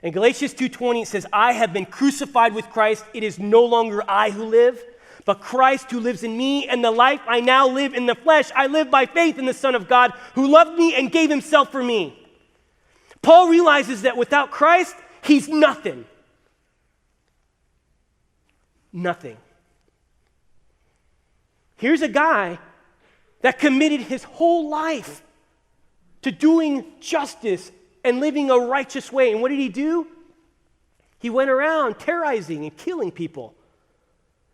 In Galatians 2:20, it says, I have been crucified with Christ. It is no longer I who live, but Christ who lives in me. And the life I now live in the flesh, I live by faith in the Son of God who loved me and gave himself for me. Paul realizes that without Christ, he's nothing. Nothing. Here's a guy that committed his whole life to doing justice and living a righteous way. And what did he do? He went around terrorizing and killing people.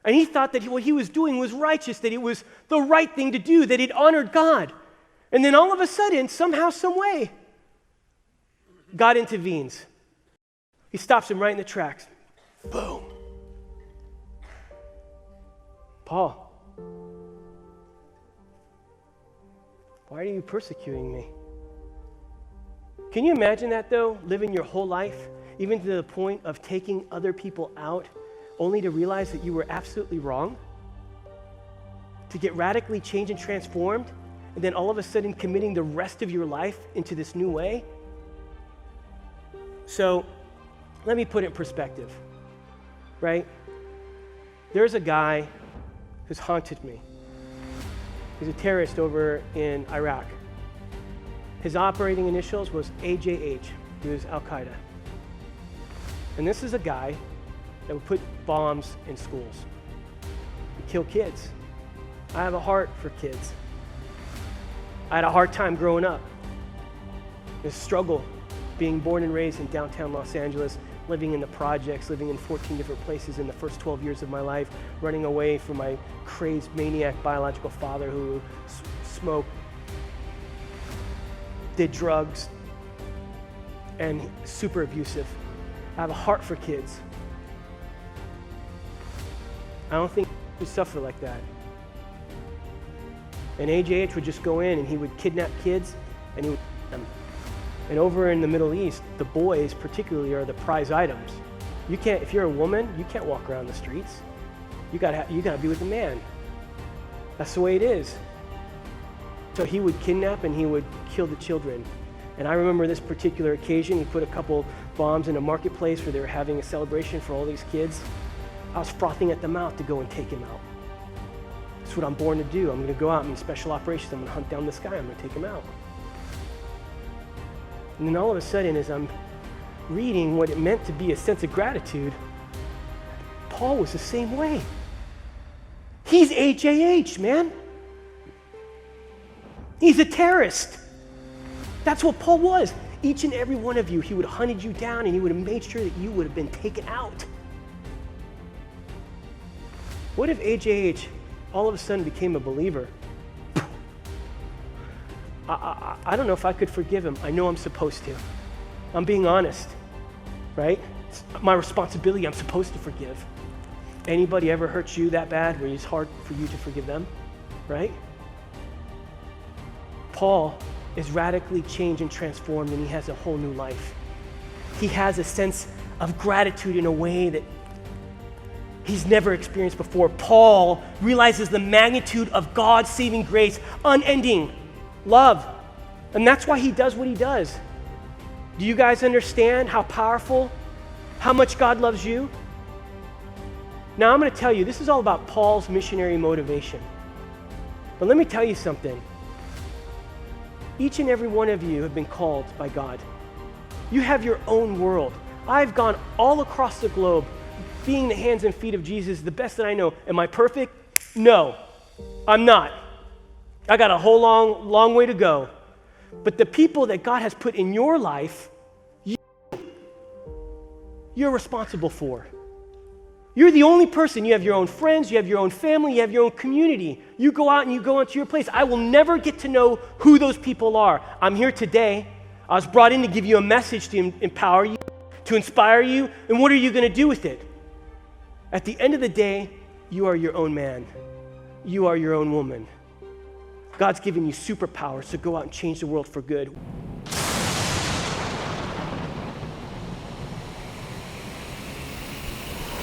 And he thought that what he was doing was righteous, that it was the right thing to do, that it honored God. And then all of a sudden, somehow, some way, God intervenes. He stops him right in the tracks. Boom. Paul, why are you persecuting me? Can you imagine that, though, living your whole life, even to the point of taking other people out, only to realize that you were absolutely wrong? To get radically changed and transformed, and then all of a sudden committing the rest of your life into this new way? So, let me put it in perspective, right? There's a guy who's haunted me. He's a terrorist over in Iraq. His operating initials was AJH. He was Al-Qaeda. And this is a guy that would put bombs in schools. He'd kill kids. I have a heart for kids. I had a hard time growing up. This struggle being born and raised in downtown Los Angeles, living in the projects, living in 14 different places in the first 12 years of my life, running away from my crazed maniac biological father who smoked, did drugs, and super abusive. I have a heart for kids. I don't think we suffer like that. And AJH would just go in and he would kidnap kids and he would kill them. And over in the Middle East, the boys particularly are the prize items. You can't, if you're a woman, you can't walk around the streets. You gotta be with a man. That's the way it is. So he would kidnap and he would kill the children. And I remember this particular occasion, he put a couple bombs in a marketplace where they were having a celebration for all these kids. I was frothing at the mouth to go and take him out. That's what I'm born to do. I'm gonna go out in special operations, I'm gonna hunt down this guy, I'm gonna take him out. And then all of a sudden, as I'm reading what it meant to be a sense of gratitude, Paul was the same way. He's AJH, man. He's a terrorist. That's what Paul was. Each and every one of you, he would have hunted you down and he would have made sure that you would have been taken out. What if AJH all of a sudden became a believer? I don't know if I could forgive him. I know I'm supposed to. I'm being honest, right? It's my responsibility. I'm supposed to forgive. Anybody ever hurt you that bad where it's hard for you to forgive them, right? Paul is radically changed and transformed, and he has a whole new life. He has a sense of gratitude in a way that he's never experienced before. Paul realizes the magnitude of God's saving grace, unending love, and that's why he does what he does. Do you guys understand how powerful, how much God loves you? Now I'm going to tell you, this is all about Paul's missionary motivation. But let me tell you something. Each and every one of you have been called by God. You have your own world. I've gone all across the globe, being the hands and feet of Jesus, the best that I know. Am I perfect? No, I'm not. I got a whole long way to go. But the people that God has put in your life, you're responsible for. You're the only person. You have your own friends, you have your own family, you have your own community. You go out and you go into your place. I will never get to know who those people are. I'm here today. I was brought in to give you a message to empower you, to inspire you, and what are you going to do with it? At the end of the day, you are your own man. You are your own woman. God's given you superpowers to go out and change the world for good.